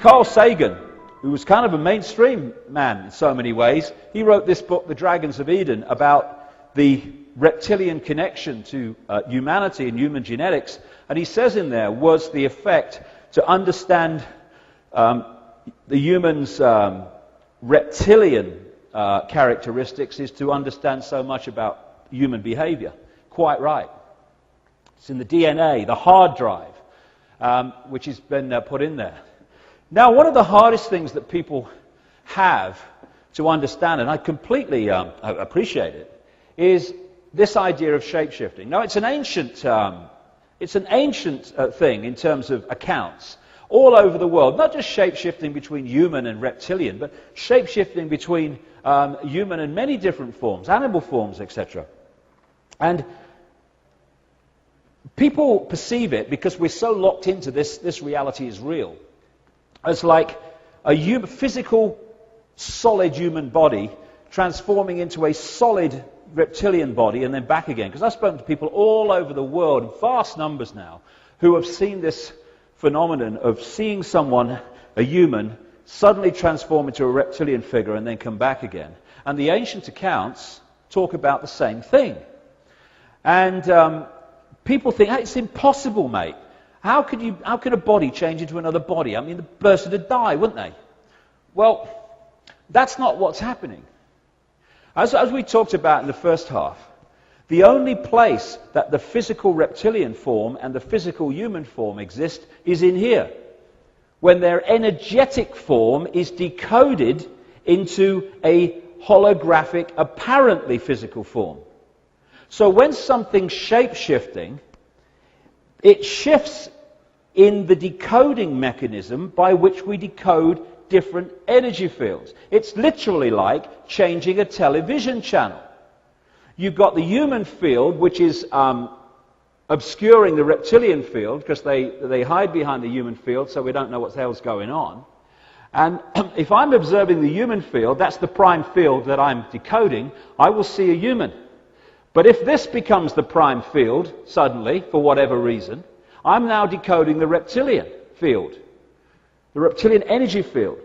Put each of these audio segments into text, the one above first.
Carl Sagan, who was kind of a mainstream man in so many ways, he wrote this book, The Dragons of Eden, about the reptilian connection to humanity and human genetics. And he says in there, was the effect to understand the human's reptilian characteristics is to understand so much about human behavior. Quite right. It's in the DNA, the hard drive, which has been put in there. Now, one of the hardest things that people have to understand, and I completely appreciate it, is this idea of shapeshifting. Now, it's an ancient thing in terms of accounts all over the world. Not just shapeshifting between human and reptilian, but shapeshifting between human and many different forms, animal forms, etc. And people perceive it, because we're so locked into this reality is real, as like a physical, solid human body transforming into a solid reptilian body and then back again. Because I've spoken to people all over the world, in vast numbers now, who have seen this phenomenon of seeing someone, a human, suddenly transform into a reptilian figure and then come back again. And the ancient accounts talk about the same thing. And people think, hey, it's impossible, mate. How can a body change into another body? I mean, the person would die, wouldn't they? Well, that's not what's happening. As we talked about in the first half, the only place that the physical reptilian form and the physical human form exist is in here, when their energetic form is decoded into a holographic, apparently physical form. So when something's shape-shifting, it shifts in the decoding mechanism by which we decode different energy fields. It's literally like changing a television channel. You've got the human field, which is obscuring the reptilian field, because they hide behind the human field, so we don't know what the hell's going on. And if I'm observing the human field, that's the prime field that I'm decoding, I will see a human. But if this becomes the prime field, suddenly, for whatever reason, I'm now decoding the reptilian field, the reptilian energy field.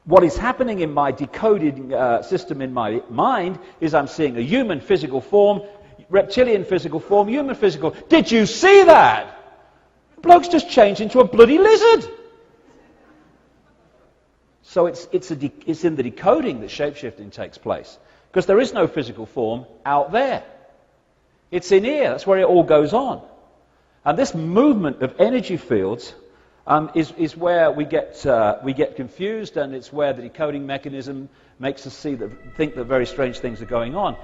What is happening in my decoding system in my mind is I'm seeing a human physical form, reptilian physical form, human physical. Did you see that? The bloke's just changed into a bloody lizard. So it's in the decoding that shapeshifting takes place, because there is no physical form out there. It's in here. That's where it all goes on. And this movement of energy fields is where we get confused, and it's where the decoding mechanism makes us think that very strange things are going on.